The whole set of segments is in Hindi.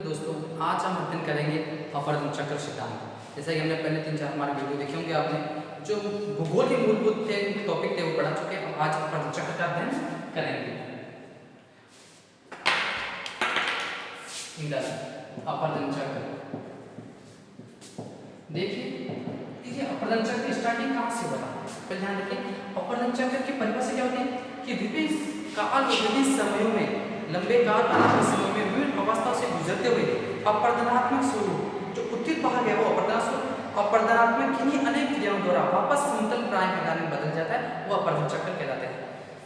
दोस्तों, आज हम अध्ययन करेंगे अपवर्तन चक्र सिद्धांत। जैसा कि हमने पहले 3-4 हमारे वीडियो देखे होंगे, आपने जो भूगोल के मूलभूत थे टॉपिक थे वो पढ़ा चुके हैं। अब आज अपवर्तन चक्र का अध्ययन करेंगे। अपवर्तन चक्र देखिए अपवर्तन चक्र स्टार्टिंग कहाँ से हुआ? पहले ध्यान रखिए, अपवर्तन चक्र की परिभाषा क्या होती है कि विभिन्न काल और विभिन्न समयों में लंबे काल अनाथ समय में विभिन्न अवस्थाओं से गुजरते हुए अपवर्तनात्मक स्वरूप जो उत्थित भाग है वो अपवर्तनात्मक किन्हीं अनेक क्रियाओं द्वारा वापस समतल प्राय मैदान में बदल जाता है, वो अपवर्तन चक्र कहलाता है।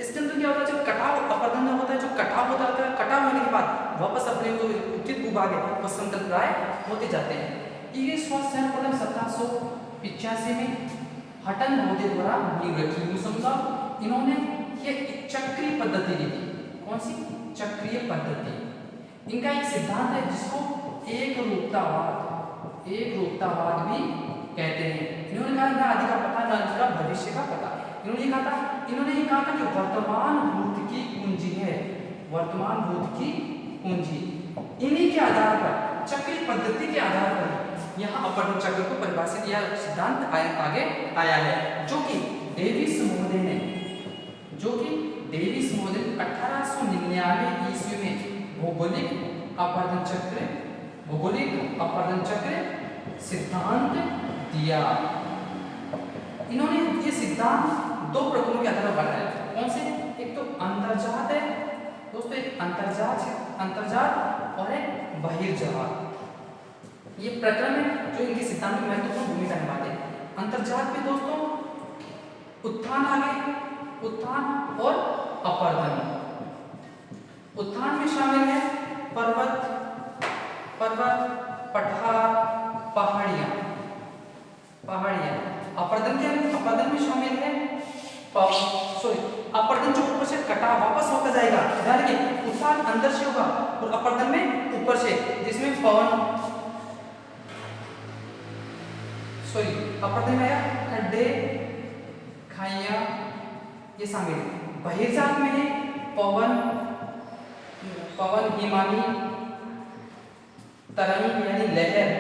इसके अंदर क्या होता है, जब कटाव अपवर्तन होता है, जो कटाव होता है, कटाव होने के बाद वापस अपने जो उत्थित भूभाग है वो समतल प्राय होते जाते हैं। ये सर्वप्रथम 1785 में हटन मोदी द्वारा नींव रखी। समझा, इन्होंने ये चक्रीय पद्धति दी थी। कौन सी? चक्रीय पद्धति। इनका एक सिद्धांत है जिसको एक रूपतावाद भी कहते हैं। इन्होंने कहा ना आदि का पता ना इसका भविष्य का पता। इन्होंने ये कहा था कि वर्तमान भूत की कुंजी है, वर्तमान भूत की कुंजी। इन्हीं के आधार पर, चक्रीय पद्धति के आधार पर यहाँ अपवर्तन चक्र को परिभाषित यह सिद्धांत आगे आया है, जो कि डेविस महोदय ने 1899 ईस्वी में भौगोलिक अपवर्तन चक्र सिद्धांत दिया। इन्होंने ये सिद्धांत दो प्रकरणों के आधार पर बनाया। कौन से? एक तो अंतर्जात है दोस्तों, एक अंतर्जात और एक बहिर्जात। ये प्रकरण है जो इनके सिद्धांत में महत्वपूर्ण भूमिका निभाते हैं। अंतर्जात में दोस्तों उत्थान आ गए, उत्थान और अपवर्तन। उत्थान में शामिल है पर्वत, पठार, पहाड़ियां। अपवर्तन में शामिल है अपवर्तन जो ऊपर से कटा वापस होता जाएगा। ध्यान रखिए, उत्थान अंदर से होगा और अपवर्तन में ऊपर से, जिसमें अपवर्तन में आया खड्डे, खाइयां, ये शामिल है। बहिर्जात में है पवन, हिमानी, तरंग यानी लहर।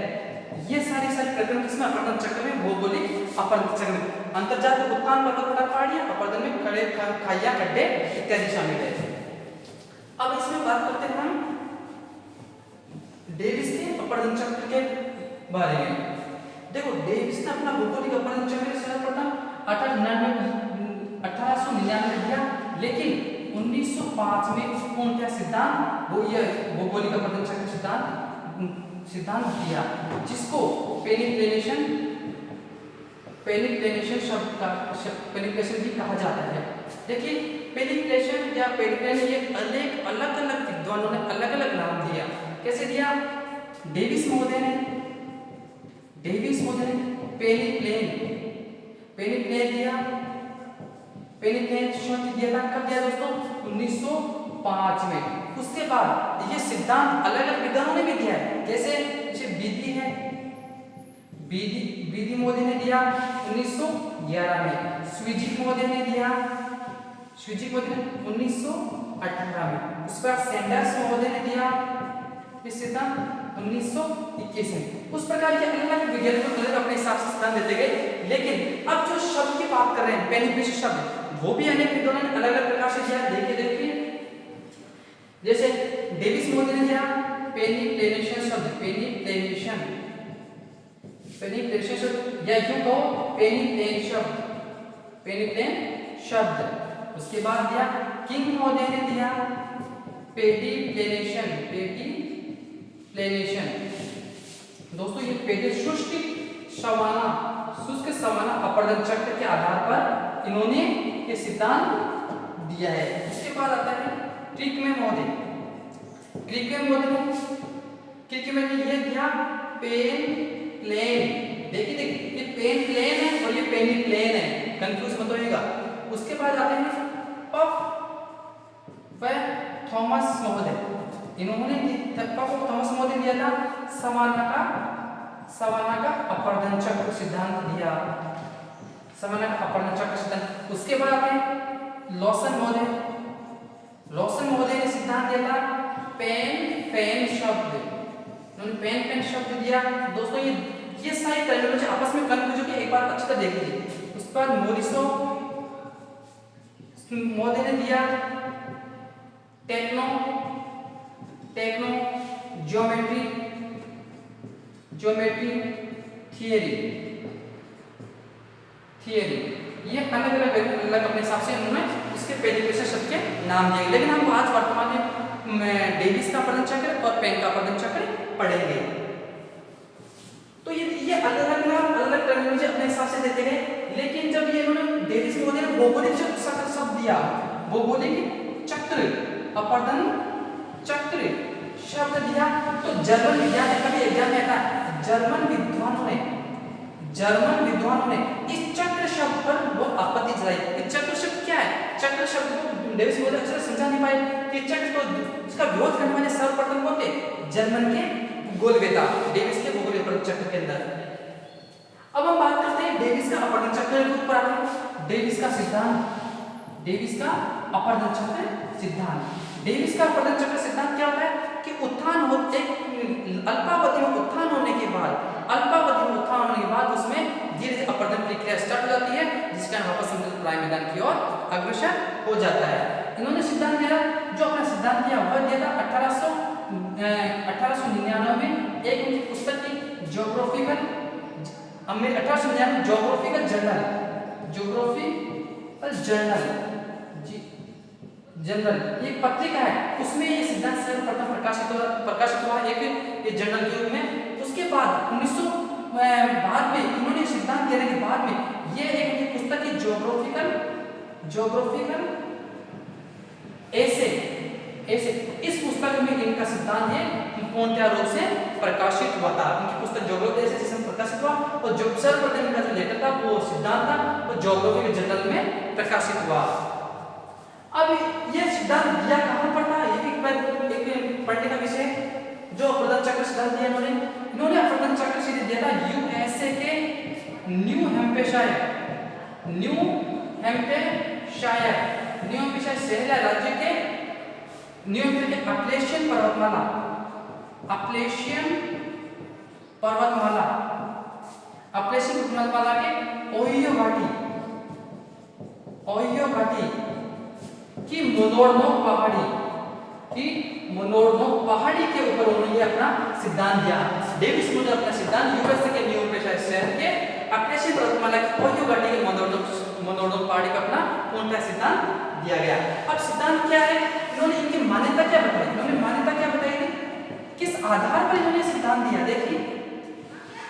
ये सारी प्रकरण किसमें? अपवर्तन चक्र में, भौगोलिक अपवर्तन चक्र में। अंतर्जात में उत्थान, पर्वत, पठार, पहाड़ियां, अपवर्तन में खड़े, खाइयां, खड्डे इत्यादि शामिल है। अब इसमें बात करते हैं हम डेविस के अपवर्तन चक्र के बारे में। देखो, डेविस ने अपना भौगोलिक अपवर्तन चक्र सर्वप्रथम 1899 दिया, लेकिन 1905 में पूर्णतः सिद्धांत वो ये भौगोलिक अपवर्तन चक्र सिद्धांत दिया, जिसको पेनिप्लेशन भी कहा जाता है। देखिए, पेनिप्लेशन या पेनिप्लेन ये अलग-अलग विद्वानों ने अलग-अलग नाम दिया। कैसे दिया? डेविस महोदय ने पेनिप्लेन दिया। पेनिप्लेन शब्द दिया था, कब दिया दोस्तों? 1905 में। उसके बाद ये सिद्धांत अलग-अलग विद्वानों ने भी दिया है। जैसे बीदी महोदय ने दिया 1911 में, स्विजिक महोदय ने दिया 1918 में। उसके बाद सैंडर्स महोदय ने दिया ये सिद्धांत 1921 में। उस प्रकार के अलग-अलग विज्ञानी अपने हिसाब से सिद्धांत देते गए। लेकिन अब जो शब्द की बात कर रहे हैं, पेनिप्लेशन शब्द, वो भी अनेक विद्वानों ने अलग-अलग प्रकार से दिया। देखिए, जैसे डेविस महोदय ने दिया पेनिप्लेशन शब्द, पेनिप्लेशन शब्द, या यूं कहो पेनिप्लेन शब्द। उसके बाद दिया किंग महोदय ने दिया पेडिप्लेनेशन। दोस्तों, ये शुष्क सवाना अपवर्तन चक्र के आधार पर इन्होंने ये सिद्धांत दिया है। उसके बाद आता है क्रिकमैन महोदय ने ये दिया पेनप्लेन। देखिए, ये पेनप्लेन है और ये पेनिप्लेन है, कंफ्यूज मत होइएगा। उसके बाद आते हैं पफ व थॉमस महोदय। इन्होंने थॉमस महोदय दिया था सवाना का अपवर्तन चक्र सिद्धांत दिया, सवाना का अपवर्तन चक्र सिद्धांत। उसके बाद आते हैं लॉसन महोदय ने सिद्धांत दिया था पेन शब्द, पेन पेन शब्द दिया दोस्तों, ये सारी टर्मिनोलॉजी आपस में कन्फ्यूज होकर एक बार अच्छी तरह देख लीजिए। उसके बाद मोरिसो मोदे ने दिया टेक्नो ज्योमेट्री थियरी, ये अलग अलग अपने हिसाब से उन्होंने इसके पेरिफेरल शब्द के नाम दिए। लेकिन हम आज वर्तमान में डेविस का अपवर्तन चक्र और पेन का अपवर्तन चक्र पढ़ेंगे। तो ये अलग अलग टर्मिनोलॉजी अपने हिसाब से देते गए। लेकिन जब ये उन्होंने डेविस मोदे ने भौगोलिक शब्द दिया, भौगोलिक चक्र अपवर्तन चक्र शब्द दिया, तो जर्मन विज्ञान का भी एग्जाम में आता है। जर्मन विद्वानों ने इस चक्र शब्द पर वो आपत्ति जताई। ये चक्र शब्द क्या है? चक्र शब्द को डेविस मोदे अच्छे से समझा नहीं पाए कि चक्र को इसका विरोध करने वाले सर्वप्रथम कौन थे? जर्मन के गोलवेता, डेविस के भौगोलिक अपवर्तन चक्र के अंदर। अब हम बात करते हैं डेविस का अपवर्तन चक्र के ऊपर आते हैं। डेविस का अपवर्तन चक्र सिद्धांत। डेविस का अपवर्तन चक्र सिद्धांत क्या होता है कि अल्पावधि में उत्थान होने के बाद उसमें धीरे धीरे अपवर्तन प्रक्रिया स्टार्ट हो जाती है, जिसका वापस प्राय मैदान की ओर अग्रसर हो जाता है। इन्होंने सिद्धांत दिया, जो अपना सिद्धांत दिया वह दिया था 1899 में एक उनकी पुस्तक की ज्योग्राफिकल जर्नल ये पत्रिका है, उसमें ये सिद्धांत सर्वप्रथम प्रकाशित हुआ एक ये जर्नल के रूप में। उसके बाद 1900 बाद में इन्होंने सिद्धांत देने के बाद में ये एक पुस्तक की ज्योग्राफिकल ऐसे इस पुस्तक में इनका सिद्धांत ये पूर्णतः रूप से प्रकाशित हुआ था। इनकी पुस्तक ज्योग्राफी ऐसे जिसमें प्रकाशित हुआ, और जो सर्वप्रथम इनका जो लेटर था वो सिद्धांत था वो ज्योग्राफिकल जर्नल में प्रकाशित हुआ। अब ये सिद्धांत दिया कहां पर था, ये भी एक पढ़ने का विषय है। जो अपवर्तन चक्र सिद्धांत दिया इन्होंने अपवर्तन चक्र सिद्धांत दिया था यूएसए के न्यू हैम्पशायर शहर राज्य के न्यू हैम्पशायर के अपलेशियन पर्वतमाला के ओहियो घाटी की मोनोडोक पहाड़ी के ऊपर उन्होंने अपना सिद्धांत दिया। डेविस मोदे अपना सिद्धांत यूएसए के न्यू हैम्पशायर शहर के अपलेशियन पर्वतमाला की ओहियो घाटी के मोनोडोक पहाड़ी का अपना पूर्णतः सिद्धांत दिया गया। अब सिद्धांत क्या है, इन्होंने इनकी मान्यता क्या बताई थी, किस आधार पर इन्होंने सिद्धांत दिया? देखिए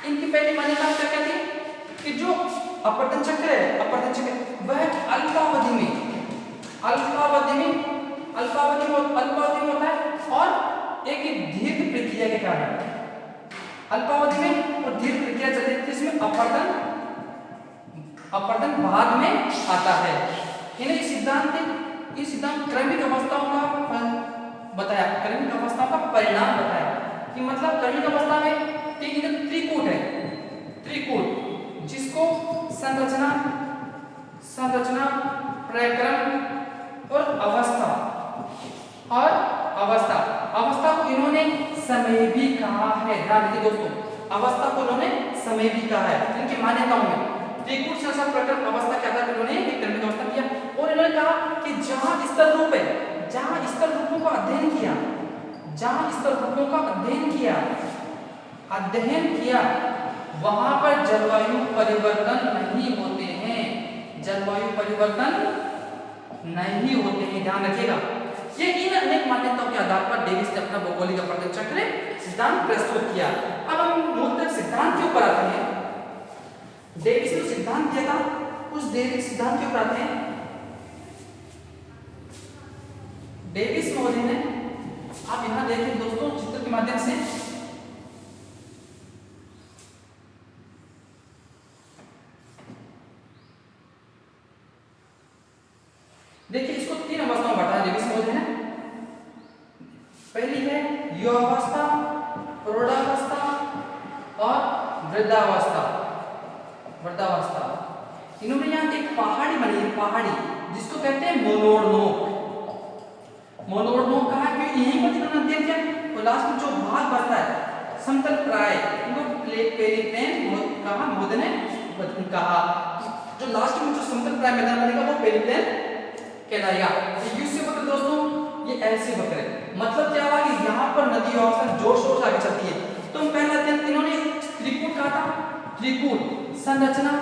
इनकी पहली मान्यता क्या थी कि जो अपवर्तन चक्र है वह अल्पावधि में होता है और एक दीर्घ प्रक्रिया के कारण अल्पावधि में और दीर्घ प्रक्रिया चलती है, जिसमें अपवर्तन बाद में आता है। इन्हें ये सिद्धांत क्रमिक अवस्थाओं का बताया, क्रमिक अवस्थाओं का परिणाम बताया कि मतलब क्रमिक अवस्था में त्रिकूट है, जिसको संरचना प्रक्रम और अवस्था को इन्होंने समय भी कहा है। ध्यान दीजिए दोस्तों, अवस्था को इन्होंने समय भी कहा है। इनकी मान्यताओं में त्रिकूट संरचना प्रक्रम अवस्था के आधार पर इन्होंने एक क्रमिक अवस्था किया, और इन्होंने कहा कि जहां स्थल रूपों का अध्ययन किया वहां पर जलवायु परिवर्तन नहीं होते हैं। ध्यान रखिएगा। ये इन अनेक मान्यताओं के आधार पर डेविस ने अपना भौगोलिक अपवर्तन चक्र सिद्धांत प्रस्तुत किया। अब हम मूलतः सिद्धांत के ऊपर आते हैं। डेविस ने सिद्धांत दिया था, उस डेविस सिद्धांत के ऊपर आते हैं। डेविस महोदय ने, आप यहां देखिए दोस्तों चित्र के माध्यम से, देखिए इसको तीन अवस्थाओं में बांटा है डेविस महोदय ने। पहली है युवावस्था, प्रौढ़ावस्था और वृद्धावस्था। इन्होंने यहाँ एक पहाड़ी बनी है, जिसको कहते हैं मोनोडोक कहा है, क्योंकि यहीं पर इन्होंने अध्ययन किया और लास्ट में जो भाग बचता है समतल प्राय इनको पेरिप्लेन कहा मोदी ने कहा। जो लास्ट में जो समतल प्राय मैदान बनेगा वो पेरिप्लेन कहलाएगा। यूसी वक्र दोस्तों ये ऐसे वक्र है, मतलब क्या हुआ कि यहाँ पर नदी अक्सर जोर शोर से आगे चलती है। तो हम पहला अध्ययन इन्होंने त्रिकूट कहा था, त्रिकूट संरचना,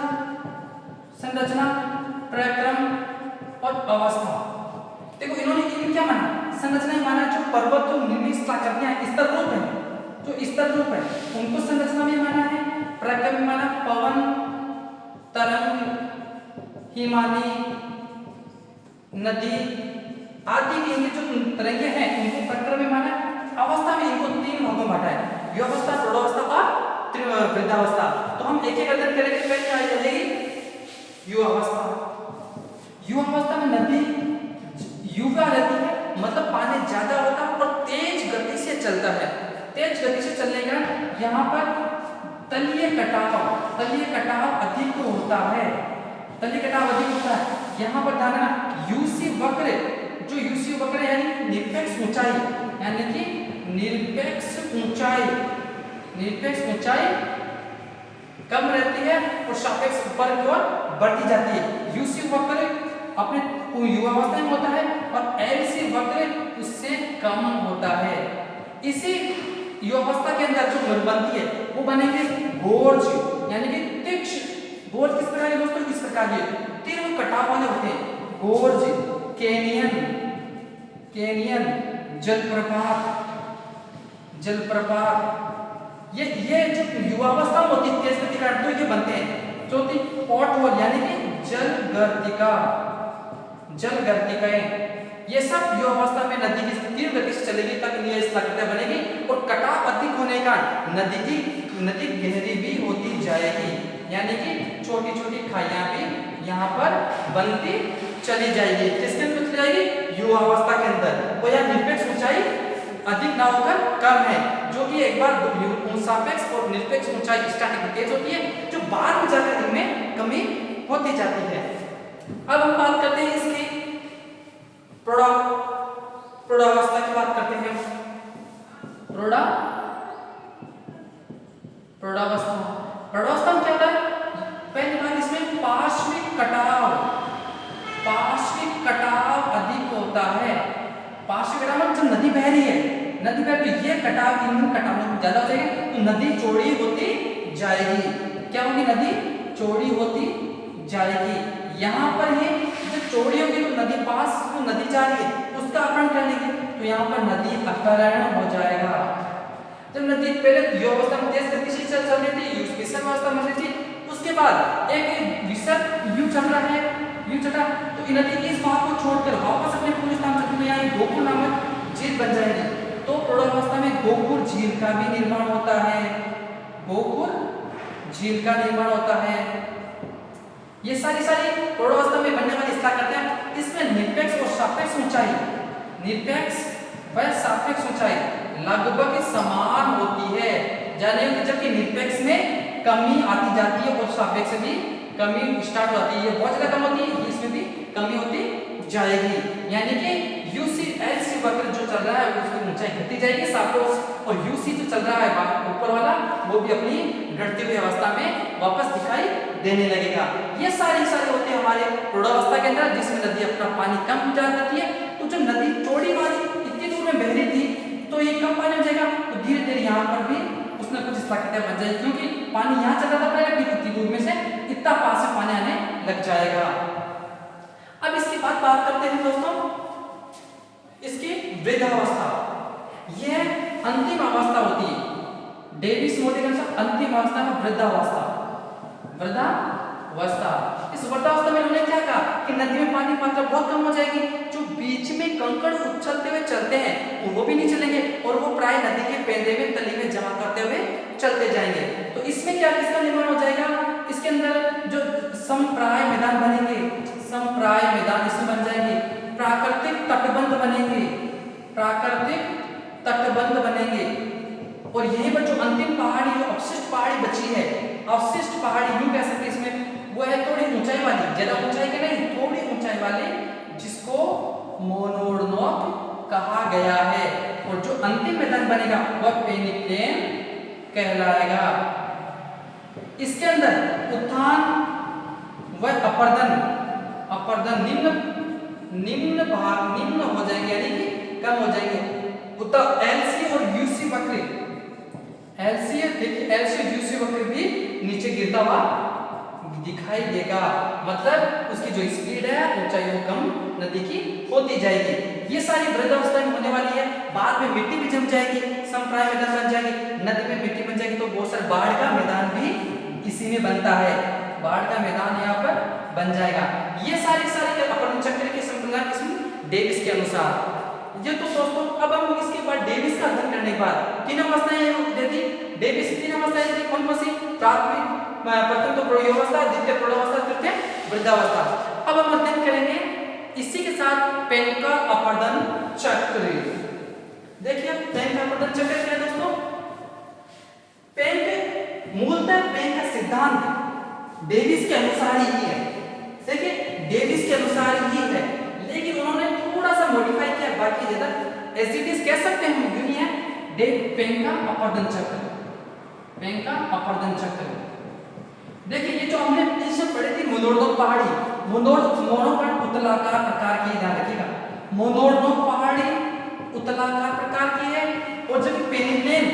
संरचना प्रक्रम और अवस्था। देखो इन्होंने इन क्या माना, संरचना ही माना जो पर्वत जो निर्मित आकृतियां स्तर रूप है, जो स्तर रूप है उनको संरचना में माना है। प्रक्रम में माना पवन, तरंग, हिमानी, नदी आदि के इनके जो तरंगे हैं उनको प्रक्रम में माना। अवस्था में इनको तीन भागों में बांटा है, युवावस्था, प्रौढ़ावस्था और वृद्धावस्था। तो हम एक एक अध्ययन करेंगे। पहले आ जाएगी युवावस्था। युवावस्था में नदी युवा रहती है, मतलब पानी ज्यादा होता है और तेज गति से चलता है। तेज गति से चलने का यहाँ पर तलीय कटाव अधिक होता है, तलीय कटाव अधिक होता है। यहाँ पर ध्यान रखना यूसी वक्र, जो यूसी वक्र यानी निरपेक्ष ऊंचाई, यानी कि निरपेक्ष ऊंचाई कम रहती है और सापेक्ष ऊपर की ओर बढ़ती जाती है। यूसी वक्र अपने युवावस्था में होता है और एलसी वक्र उससे कम होता है। इसी युवावस्था के अंदर जो बनती है वो बनेगी गोर्ज, यानी कि तीक्ष्ण। गोर्ज किस प्रकार के दोस्तों, इस प्रकार के तीव्र कटाव वाले होते हैं। गोर्ज, कैनियन, जलप्रपात ये जो युवावस्था में होती है तेज गति का, तो ये बनते हैं। चौथी पॉट होल, यानी कि जलगर्तिकाएं। ये सब युवावस्था में नदी की तीव्र गति से चलेगी तब ये स्थलाकृतियां बनेगी और कटाव अधिक होने का नदी गहरी भी होती जाएगी, यानी कि छोटी छोटी खाइयां भी यहाँ पर बनती चली जाएगी। किसके अंदर चली जाएगी, युवावस्था के अंदर। वो यार निरपेक्ष ऊंचाई अधिक ना होकर कम है, जो कि एक बार सापेक्ष और निरपेक्ष ऊंचाई स्टार्टिंग में तेज होती है, जो बाद में जाकर इनमें कमी होती जाती है। अब हम बात करते हैं इसकी प्रौढ़ावस्था की बात करते हैं। प्रौढ़ावस्था में क्या होता है, पहली बात इसमें पार्श्विक कटाव अधिक होता है। पार्श्विक कटाव मतलब जब नदी बह रही है, तो ये कटाव इन कटावों में ज्यादा हो जाएगा, तो नदी चौड़ी होती जाएगी। क्या होगी, नदी चौड़ी होती जाएगी। यहाँ पर ये जब चौड़ी होगी तो नदी पास जो नदी जा रही है उसका अपहरण कर लेगी, तो यहाँ पर नदी अपहरण हो जाएगा। जब नदी पहले युवावस्था में तेज गति से चल रही थी, विषम अवस्था में थी, उसके बाद एक विषम यू चल रहा है, तो ये नदी इस बात को छोड़कर वापस अपने पूर्व स्थान चलती है, यहाँ गोकुल नामक झील बन जाएगी। तो प्रौढ़ावस्था में गोकुल झील का भी निर्माण होता है, ये सारी प्रौढ़ावस्था में बनने वाली स्थलाकृतियां, इसमें निरपेक्ष और सापेक्ष ऊंचाई लगभग समान होती है, जबकि निरपेक्ष में कमी आती जाती है और सापेक्ष भी कमी स्टार्ट होती है। ये बहुत ज्यादा कम होती है, इसमें भी कमी होती जाएगी, यानी कि यूसी-एलसी वक्र जो चल रहा है उसकी ऊंचाई घटती जाएगी सापेक्ष, और यूसी जो चल रहा है ऊपर वाला वो भी अपनी घटती हुई अवस्था में वापस दिखाई देने लगेगा। ये सारी होते हैं हमारे प्रौढ़ावस्था के अंदर, जिसमें नदी अपना पानी कम जा जाती है। तो जब नदी चौड़ी वाली इतनी दूर में बह रही थी तो ये कम पानी हो जाएगा, तो धीरे धीरे यहाँ पर भी उसने कुछ स्थलाकृतियां बन जाएगी, क्योंकि पानी यहाँ चल रहा था पहले, फिर इतनी दूर में से इतना पास से पानी आने लग जाएगा। अब इसके बाद बात करते हैं दोस्तों इसकी वृद्धावस्था। यह अंतिम अवस्था होती है, डेविस मोदी के अनुसार अंतिम अवस्था में वृद्धावस्था। इस वृद्धावस्था में उन्होंने क्या कहा कि नदी में पानी की मात्रा बहुत कम हो जाएगी, जो बीच में कंकड़ उछलते हुए चलते हैं वो भी नहीं चलेंगे, और वो प्राय नदी के पेंदे में तली में जमा करते हुए चलते जाएंगे। तो इसमें क्या किसका निर्माण हो जाएगा, इसके अंदर जो समप्राय मैदान बनेंगे, इसमें बन जाएंगे। प्राकृतिक तटबंध बनेंगे, और यहीं पर जो अंतिम पहाड़ी, जो अवशिष्ट पहाड़ी बची है, अवशिष्ट पहाड़ी यूं कह सकते हैं इसमें, वो है थोड़ी ऊंचाई वाली, ज्यादा ऊंचाई के नहीं, थोड़ी ऊंचाई वाली, जिसको मोनोडोनोक कहा गया है। और जो अंतिम मैदान बनेगा वह पेनिप्लेन कहलाएगा। इसके अंदर उत्थान व अपर्दन निम्न हो जाएंगे, यानी कि कम हो जाएंगे। उत्तर एलसी और यूसी वक्र, एलसी देखिए, एलसी और यूसी वक्र भी नीचे गिरता हुआ दिखाई देगा। मतलब उसकी जो स्पीड है, ऊंचाई वो कम नदी की होती जाएगी। ये सारी वृद्धावस्था में होने वाली है। बाद में मिट्टी भी जम जाएगी, समप्राय मैदान बन जाएगी, नदी में मिट्टी बन जाएगी, तो बहुत सारे बाढ़ का मैदान भी इसी में बनता है। बाढ़ का मैदान यहाँ पर बन जाएगा। ये सारी अपर्ण चक्र के संप्रदाय किस्म डेविस के अनुसार। ये तो दोस्तों अब हम इसके बाद डेविस का अध्ययन करने के बाद 3 अवस्थाएं दे दी। डेविस 3 अवस्थाएं दी, कौन कौन सी? प्राथमिक, प्रथम तो प्रौढ़ावस्था, द्वितीय प्रौढ़ावस्था, तृतीय वृद्धावस्था। अब हम अध्ययन करेंगे इसी के साथ पेन का अपर्दन चक्र। देखिए पेन का अपर्दन चक्र क्या है दोस्तों? पेन मूलतः पेन का सिद्धांत डेविस के अनुसार ही है। देखिए डेविस के अनुसार ही है, लेकिन उन्होंने थोड़ा सा मॉडिफाई किया, बाकी ज्यादा एज इट इज कह सकते हैं, यूं ही है। पेन का अपर्दन चक्र, पेन का अपर्दन चक्र। देखिए ये जो हमने पीछे पढ़ी थी मोनोडोन पहाड़ी, मोनोकण उत्तलाकार प्रकार की, ध्यान रखिएगा, मोनोडोन पहाड़ी उत्तलाकार प्रकार की है। और जब पेनिप्लेन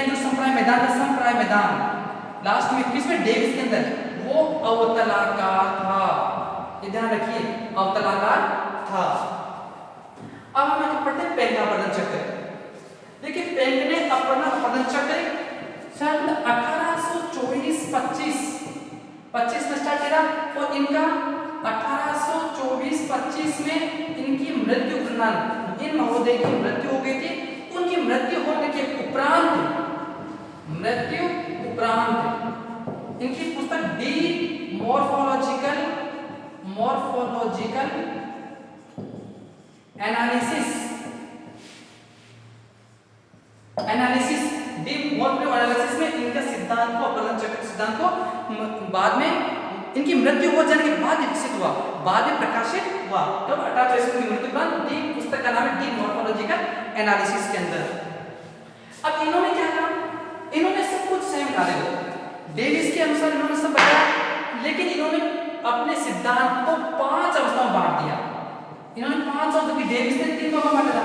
जो संप्राय मैदान है, संप्राय मैदान लास्ट में किसमें? डेविस के अंदर, वो अवतलाकार था। ये ध्यान रखिए, अवतलाकार था। अब हम पढ़ते हैं पेन का अपर्दन चक्र। देखिए पेन ने अपना अपर्दन चक्र सन 1824-25 में स्टार्ट किया, और इनका 1824-25 में इनकी मृत्यु प्रणाली, इन महोदय की मृत्यु हो गई थी। उनकी मृत्यु होने के उपरांत इनकी पुस्तक डी मॉर्फोलॉजिकल एनालिसिस में इनका सिद्धांत को, अपर्दन चक्र सिद्धांत को बाद में इनकी मृत्यु हो जाने के बाद विकसित हुआ, बाद में प्रकाशित हुआ। तब 1824 की मृत्यु बाद डी पुस्तक का नाम है डी मॉर्फोलॉजिकल एनालिसिस के अंदर। अब इन्होंने क्या कहा? इन्होंने सब कुछ सेम डाले, डेविस के अनुसार इन्होंने सब बताया, लेकिन इन्होंने अपने सिद्धांत को 5 अवस्थाओं में बांट दिया। इन्होंने 5 अवस्था, डेविस ने 3 भागों में बांटा था,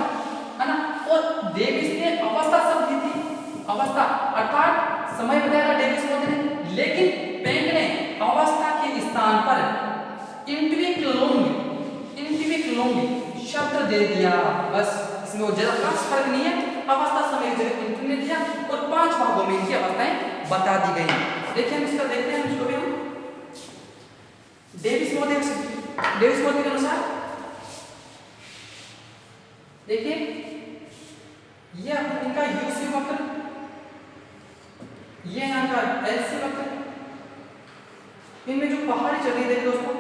है ना? और डेविस ने अवस्था सब दी थी, अवस्था अर्थात समय बताया डेविस ने, लेकिन पेन ने अवस्था के स्थान पर इंट्विक्लोंग शब्द दे दिया। बस इसमें वो ज्यादा खास फर्क नहीं है, अवस्था समय जगह इंट्विक्लोंग ने दिया, और 5 भागों में इनकी अवस्थाएं बता दी गई। देखिए हम इसका देखते हैं, इसको भी हम डेविस महोदय के अनुसार देखिए, ये इनका यूसी वक्र, ये यहाँ का एलसी वक्र, इनमें जो पहाड़ी चल रही है दोस्तों,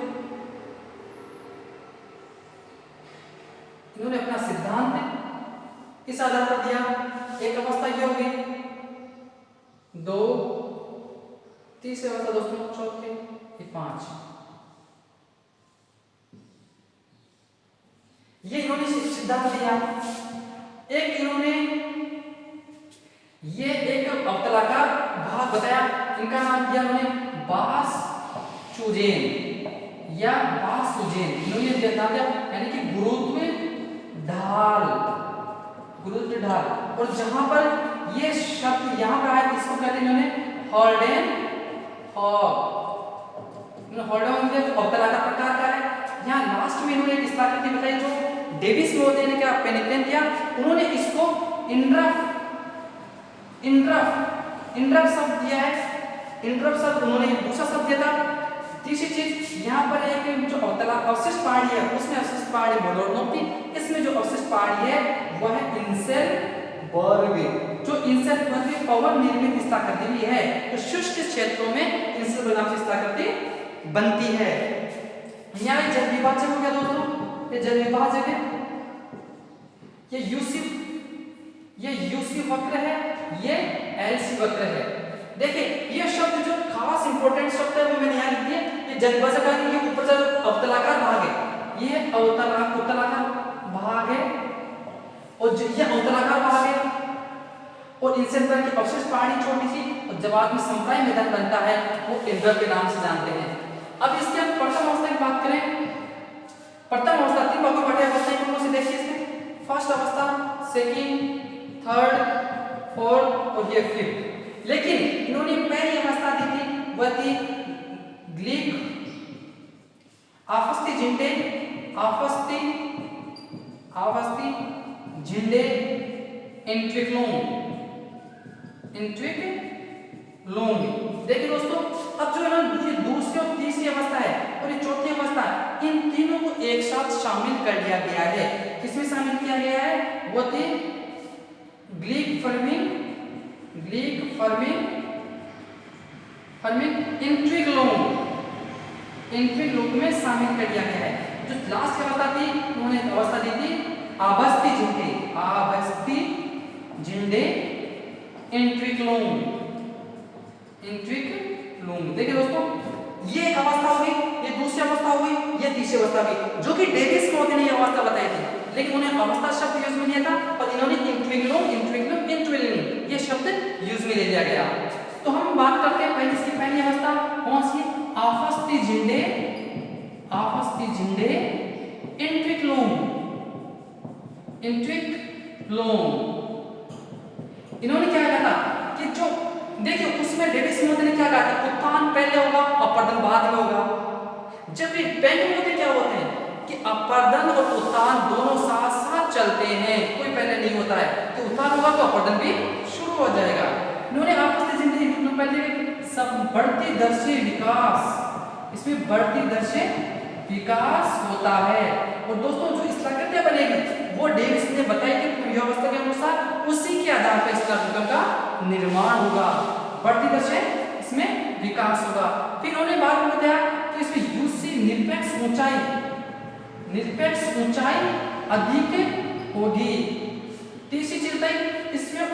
इन्होंने अपना सिद्धांत इस आधार पर दिया। एक अवस्था ये होगी, 2, तीसरी अवस्था दोस्तों, चौथी, 5। ये इन्होंने सिद्धांत दिया। एक इन्होंने ये एक अवतलाकार भाग बताया, इनका नाम दिया उन्होंने बास चूजेन या बास सुजेन। इन्होंने सिद्धांत दिया, यानी कि गुरुत्व ढाल। और जहां पर ये शब्द यहां पर आया, इसको कहते हैं इन्होंने हॉल्डेन अवतलाकार प्रकार का है। यहाँ लास्ट में इन्होंने एक स्थाकृति बताई, जो डेविस महोदय ने क्या पेनिप्लेन किया, उन्होंने इसको इंड्रफ शब्द दिया है। इंड्रफ शब्द उन्होंने दूसरा शब्द दिया था। तीसरी चीज यहाँ पर एक जो अवशिष्ट पहाड़ी है, उसमें अवशिष्ट पहाड़ी मोनोडोन थी, इसमें जो अवशिष्ट पहाड़ी है वह है इंसेलबर्ग, जो इंसेलबर्ग पवन निर्मित स्थाकृति भी है। तो शुष्क क्षेत्रों में इंसेलबर्ग नाम से स्थाकृति बनती है। यहाँ जल विभाजक हो गया दोस्तों, ये जल विभाजक है, ये यूसी वक्र है, ये एलसी वक्र है। देखिए ये शब्द जो खास इंपॉर्टेंट शब्द है वो मैंने यहाँ लिख दिया। ये जल विभाजक है, ये ऊपर जो अवतलाकार भाग है, ये उत्तलाकार भाग है, और ये अवतलाकार भाग है, और इनसे अंतर की अवशिष्ट पहाड़ी छोटी सी और जवाब में समप्राय मैदान बनता है वो इंद्र के नाम से जानते हैं। अब इसके हम प्रथम अवस्था की बात करें, प्रथम अवस्था तीन भागों में बटी अवस्था कौन सी देखिए इसमें, फर्स्ट अवस्था, सेकंड, थर्ड, फोर्थ और ये फिफ्थ। लेकिन इन्होंने पहली अवस्था दी थी वह थी ग्लीक आपस्ती झिंडे झिंडे इंट्रिक्लोम। देखिए दोस्तों, अब जो है ना ये दूसरी और तीसरी अवस्था है और ये चौथी अवस्था है, इन तीनों को एक साथ शामिल कर लिया गया है। किसमें शामिल किया गया है, वो थे ग्लीक फर्मिंग इंट्रिक्लोम में शामिल कर दिया गया है। जो लास्ट की अवस्था थी उन्होंने अवस्था दी थी आबस्ती झिंडे इंट्रिक्लोम। देखिए दोस्तों, ये एक अवस्था हो गई, ये दूसरी अवस्था हो गई, ये तीसरी अवस्था हो गई, जो कि डेविस मोदी ने ये अवस्था बताई थी, लेकिन उन्हें अवस्था शब्द यूज में लिया था और इन्होंने इंट्रिक्लोम ये शब्द यूज में ले लिया गया। तो हम बात करते हैं पहले इसकी पहली अवस्था कौन सी, आपस्ती झिंडे इंट्रिक्लोम। इन्होंने क्या कहा था कि जो देखिए उसमें डेविस मोदी ने क्या कहा था, उत्थान पहले होगा अपरदन बाद में होगा। जबकि बैंक मोदी क्या होते हैं कि अपरदन और उत्थान दोनों साथ साथ चलते हैं, कोई पहले नहीं होता है कि उत्थान होगा तो अपरदन भी शुरू हो जाएगा। इन्होंने आपस में जिंदगी पहले सब बढ़ती दर से विकास, इसमें बढ़ती दर से विकास होता है। और दोस्तों जो स्थलाकृतियां बनेगी वो डेविस ने बताई कि पूर्वावस्था के अनुसार उसी के आधार पर स्थलाकृतियों का निर्माण होगा, बढ़ती दर से इसमें विकास होगा। फिर उन्होंने बाद में बताया कि इसमें यूसी निरपेक्ष ऊंचाई अधिक होगी। तीसरी चीज बताई इसमें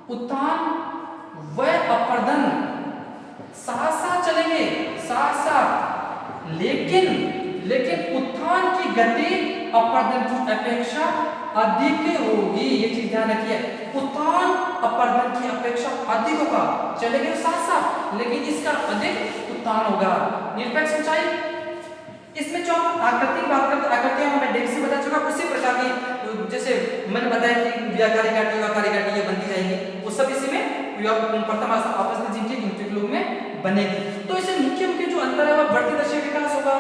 उत्थान व अपरदन साथ साथ चलेंगे, लेकिन उत्थान की गति अपरदन की अपेक्षा अधिक होगी। ये चीज ध्यान रखिए, उत्थान अपरदन की अपेक्षा अधिक होगा, चलेंगे साथ साथ लेकिन इसका अधिक उत्थान होगा। निरपेक्ष ऊंचाई, इसमें जो आकृति की बात करते हैं, आकृतियां मैं डेविस से बता चुका, उसी प्रकार की जैसे मैंने बताया कि व्याकारी घाटी ये बनती जाएंगी, वो सब इसी में प्रथम आपस में बनेगी। तो इसे मुख्य जो अंतर है वह बढ़ती दर से विकास होगा,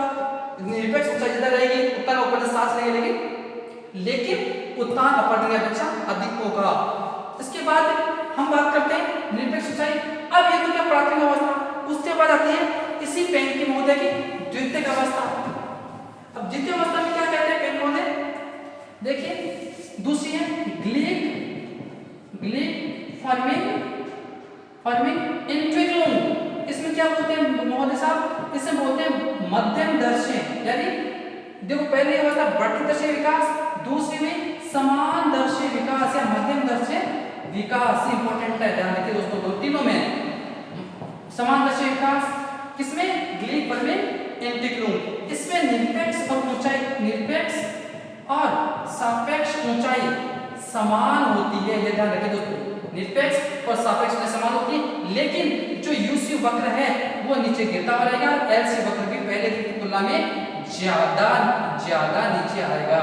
निरपेक्ष ऊंचाई ज्यादा रहेगी, उत्थान अपरदन साथ रहेंगे लेकिन उत्थान अपरदन की अपेक्षा अधिक होगा। इसके बाद हम बात करते हैं निरपेक्ष ऊंचाई। अब ये तो क्या प्राथमिक अवस्था, उसके बाद आती है इसी पेन की महोदय की द्वितीयक अवस्था। अब द्वितीय अवस्था में क्या कहते हैं पेन महोदय, देखिए दूसरी है ग्लीक फर्मिंग इंट्रिक्लोम। इसमें क्या बोलते हैं महोदय साहब, इसे बोलते हैं मध्यम दर से, यानी देखो पहली अवस्था बढ़ती दर से विकास, दूसरी में समान दर से विकास या मध्यम दर से विकास। इंपॉर्टेंट है, ध्यान रखिए दोस्तों, दो तीनों में समान दर से विकास। किसमें, ग्लीक फर्मिंग इंट्रिक्लोम। इसमें निरपेक्ष और सापेक्ष ऊंचाई समान होती है, ये ध्यान रखिए दोस्तों, निरपेक्ष और सापेक्ष ऊंचाई समान होती है, लेकिन जो यूसी वक्र है वो नीचे गिरता हुआ रहेगा, एलसी वक्र भी पहले की तुलना में ज्यादा नीचे आएगा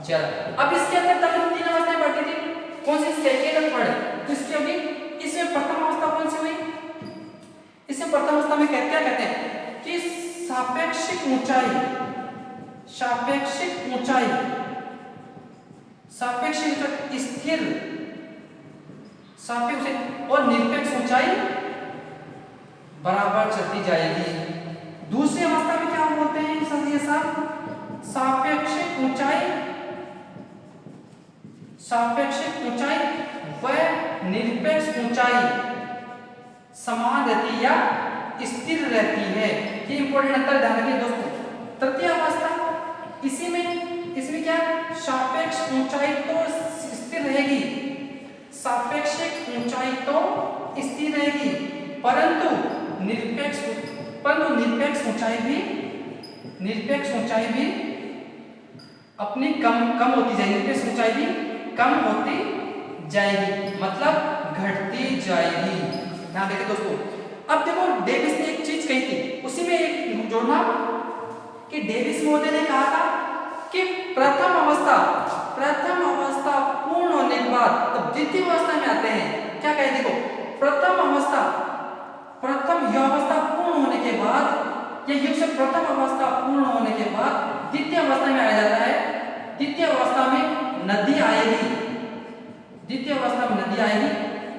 ज्यादा। अब इसके अंदर तक तीन अवस्थाएं बढ़ती थी, कौन सी, सेकेंड और थर्ड। तो इसकी होगी, इसमें प्रथम अवस्था कौन सी हुई, इसे प्रथम अवस्था में क्या कहते हैं कि सापेक्षिक स्थिर सापेक्ष और निरपेक्ष ऊंचाई बराबर चलती जाएगी। दूसरी अवस्था में क्या बोलते हैं ये सब, सापेक्षिक ऊंचाई व निरपेक्ष ऊंचाई समान रहती है या स्थिर रहती है। ये इंपॉर्टेंट अंतर ध्यान रखिए दोस्तों। तृतीय अवस्था, इसमें क्या, सापेक्ष ऊंचाई तो स्थिर रहेगी, सापेक्षिक ऊंचाई तो स्थिर रहेगी, परंतु निरपेक्ष ऊंचाई भी अपनी कम होती जाएगी, निरपेक्ष ऊंचाई भी कम होती जाएगी, मतलब घटती जाएगी। ध्यान देखें दोस्तों। अब देखो डेविस ने एक चीज कही थी, उसी में एक जोड़ना कि डेविस महोदय ने कहा था कि प्रथम अवस्था पूर्ण होने के बाद अब द्वितीय अवस्था में आते हैं। क्या कहे देखो, प्रथम अवस्था पूर्ण होने के बाद, या से प्रथम अवस्था पूर्ण होने के बाद द्वितीय अवस्था में आया जाता है। द्वितीय अवस्था में नदी आएगी,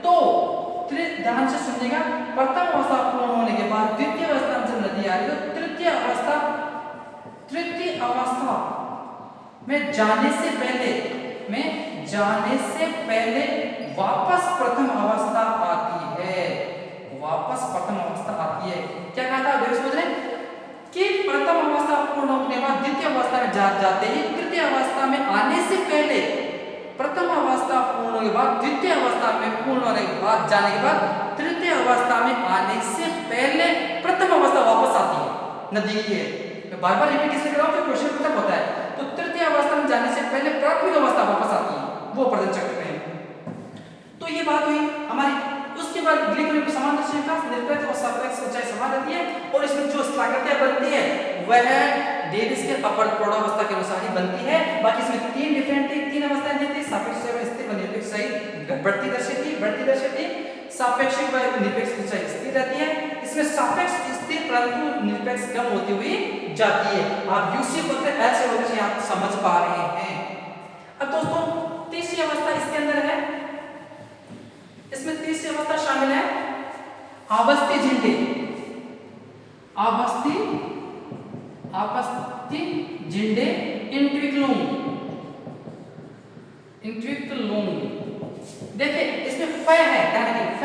तो ध्यान से सुनिएगा, प्रथम अवस्था पूर्ण होने के बाद द्वितीय अवस्था में जब नदी आएगी तो तृतीय अवस्था में जाने से पहले वापस प्रथम अवस्था आती है। क्या कहा था देखो समझ रहे कि प्रथम अवस्था पूर्ण होने के बाद द्वितीय अवस्था में जाते ही तृतीय अवस्था में आने से पहले, प्रथम अवस्था पूर्ण होने के बाद द्वितीय अवस्था में पूर्ण होने के बाद जाने के बाद तृतीय अवस्था में आने से पहले प्रथम अवस्था वापस आती है। नदी की है, मैं बार बार रिपीट इसलिए कर रहा हूं कि क्वेश्चन खत्म होता है। तो तृतीय अवस्था में जाने से पहले प्राथमिक अवस्था वापस आती है, वो अपर्दन चक्र में। तो ये बात हुई हमारी। उसके बाद ग्लिक समान निरपेक्ष और सापेक्ष ऊंचाई समान रहती है, और इसमें जो स्थलाकृतियां बनती है वह डेविस के अपर प्रौढ़ावस्था के अनुसार ही बनती है। बाकी इसमें तीन अवस्थाएं दी थी, सापेक्ष स्थिर और निरपेक्ष ऊंचाई बढ़ती दर्शाती, सापेक्षिक व निरपेक्ष ऊंचाई स्थिर रहती है। इसमें सापेक्ष स्थिर परंतु निरपेक्ष कम होती हुई जाती है। आप यूसी बोलते हैं ऐसे होते हैं, आप समझ पा रहे हैं। अब दोस्तों तीसरी अवस्था इसके अंदर है, इसमें तीसरी अवस्था शामिल है आवस्थी झिंडे। इंट्विक्लुंग। देखिए इसमें फ है, ध्यान रखिए फ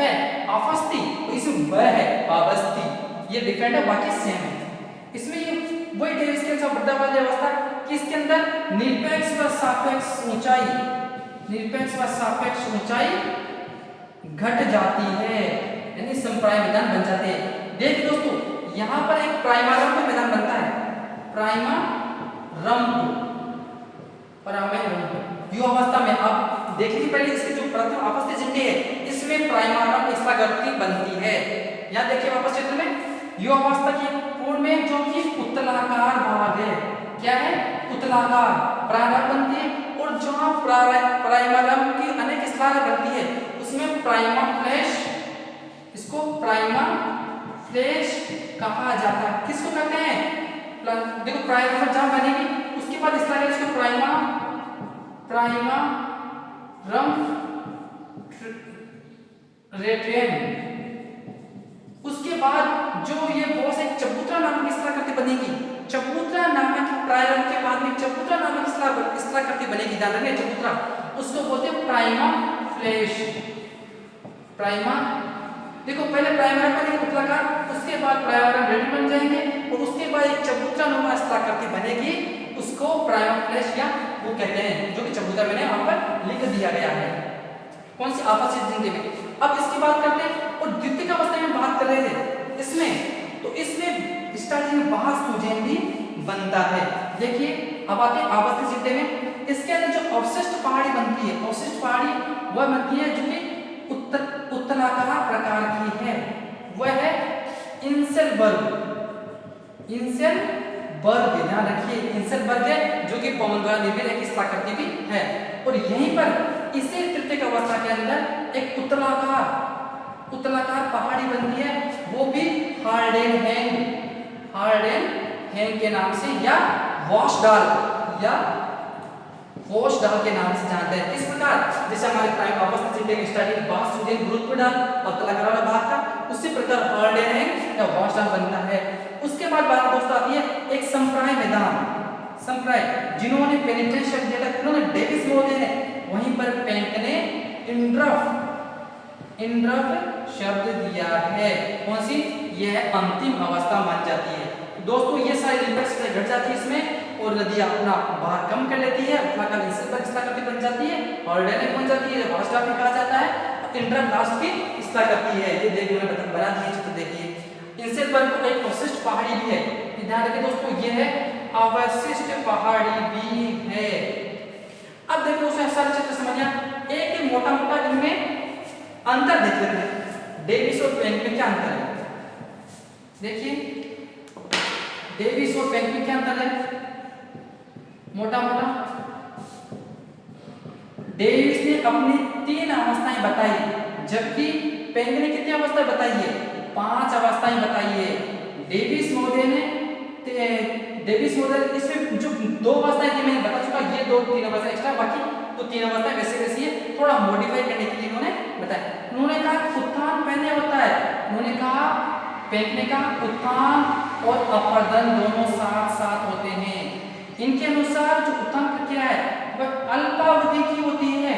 आवस्थी, तो इसमें ब है आवस्थी। ये डिफरेंट है, बाकी सेम है। इसमें ये वही डेविस के अनुसार बढ़ता वाली अवस्था कि इसके अंदर निरपेक्ष व सापेक्ष ऊंचाई घट जाती है, यानी समप्राय मैदान बन जाते हैं। देखिए दोस्तों यहाँ पर एक प्राइमारम्भ मैदान बनता है, यो अवस्था में। अब देखिए पहले इसके जो प्रथम अवस्था झिंडे है इसमें प्राइमारम्भ स्थलाकृति बनती है। यहाँ देखिए वापस चित्र में यो अवस्था की पूर्ण में जो कि उत्तलाकार भाग है, क्या है उत्तलाकार प्राइमर बनती है, और जहाँ प्राइमारम्भ की अनेक स्थलाएं बनती है उसमें प्राइमा फ्लैश, इसको प्राइमा फ्लैश कहा जाता है। किसको कहते हैं, देखो प्राइमर जहां बनेगी उसके बाद इसका इसको प्राइमा रम रेट्रेन। उसके बाद जो ये बहुत एक चबूतरा नामक स्थलाकृति बनेगी, चबूतरा नामक प्राइमर के बाद में चबूतरा नामक स्थलाकृति बनेगी, ध्यान रखिए चबूतरा, उसको बोलते हैं प्राइमा फ्लैश। देखो पहले प्राइमर बनेगी उत्तलाकार, उसके बाद प्राइमर रेडी बन जाएंगे, और उसके बाद एक चबूतरा नुमा स्थलाकृति बनेगी, उसको प्राइमर फ्लैश या वो कहते हैं, जो कि चबूतरा मैंने यहाँ पर लिख दिया गया है। कौन सी आवासीय झिंडे में। अब इसकी बात करते हैं, और द्वितीय अवस्था में बात कर रहे थे इसमें, तो इसमें स्टार्टिंग में बाहर सूजन भी बनता है। देखिए अब आते हैं आवासीय झिंडे में। इसके अंदर जो अवशिष्ट पहाड़ी बनती है, अवशिष्ट पहाड़ी वह बनती है जो कि उत्तलाकार प्रकार की है, वह है इंसेलबर्ग। ध्यान रखिए इंसेलबर्ग है, जो कि पवन द्वारा निर्मित एक स्थलाकृति भी है। और यहीं पर इसी तृतीय अवस्था के अंदर एक उत्तलाकार पहाड़ी बनती है, वो भी हार्डेन हैंग के नाम से, या वॉशडाल के नाम से जानते हैं। किस प्रकार, जैसे हमारे प्राइम अवस्था झिंडे की स्टार्टिंग बाहर सूजन गुरुत्व डाल और तलाकार वाला भाग था, उसी प्रकार हार्डेन हैंग या वॉशडाल बनता है। उसके बाद बात दोस्तों आती है एक संप्राय मैदान, जिन्होंने पेनिट्रेंस शब्द दिया था, उन्होंने डेविस महोदय ने, वहीं पर पेंट ने इंड्रफ शब्द दिया है। कौन सी, यह अंतिम अवस्था मान जाती है। दोस्तों ये सारी रिफ्लेक्स घट जाती है इसमें, और नदी अपना भार कम कर लेती है, स्थलाकृति बन जाती है, हार्डेन बन जाती है, वॉशडाल भी कहा जाता है, इंड्रफ लास्ट की स्थलाकृति है। ये देखिए मैंने बना दिए चित्र, देखिए इंसेलबर्ग को एक अवशिष्ट पहाड़ी भी है, ध्यान रखिए दोस्तों ये है अवशिष्ट पहाड़ी भी है। अब देखो उसमें सारे चित्र समझिए, एक मोटा मोटा इनमें अंतर देख लेते हैं। डेविस और पेंक में क्या अंतर है? देखिए डेविस और पेंक में क्या अंतर है? मोटा मोटा डेविस ने अपनी 3 अवस्थाएं बताई, जबकि पेंक ने कितनी अवस्थाएं बताई है? 5 अवस्थाएं बताई है। डेविस महोदय इसमें जो 2 अवस्थाएं थी मैंने बता चुका, ये 2-3 अवस्थाएं एक्स्ट्रा, बाकी तो 3 अवस्थाएं वैसे वैसी है, थोड़ा मॉडिफाई करने के लिए इन्होंने बताया। उन्होंने कहा उत्थान पहले होता है, उन्होंने कहा पेंक ने कहा उत्थान और अपर्दन दोनों साथ साथ होते हैं। इनके अनुसार जो उत्थान प्रक्रिया है वह अल्पावधि की होती है,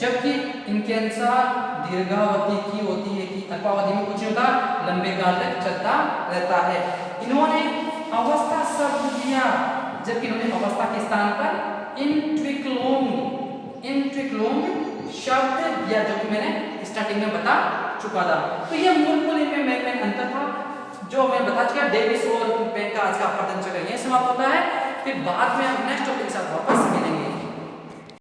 जबकि इनके अनुसार दीर्घावधि की होती है कि अल्पावधि में कुछ नहीं होता, लंबे काल तक चलता रहता है। इन्होंने अवस्था शब्द दिया, जबकि इन्होंने अवस्था के स्थान पर इंट्विक्लोंग शब्द दिया, जो कि मैंने स्टार्टिंग में बता चुका था। तो ये मूल इनमें अंतर था जो मैं बता चुका। डेविस और पेंक का आज का अपवर्तन चक्र यहीं समाप्त होता है। फिर बाद में हम नेक्स्ट टॉपिक के साथ वापस मिलेंगे।